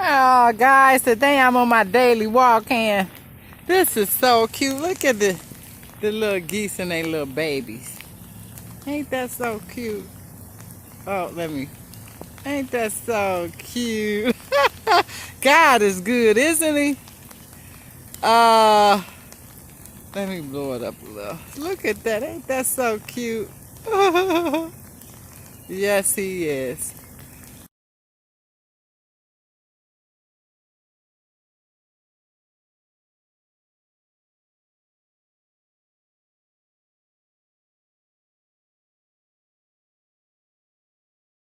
Oh, guys, today I'm on my daily walk and this is so cute. Look at the little geese and their little babies. Ain't that so cute? Oh, ain't that so cute? God is good, isn't he? Let me blow it up a little. Look at that. Ain't that so cute? Yes, he is.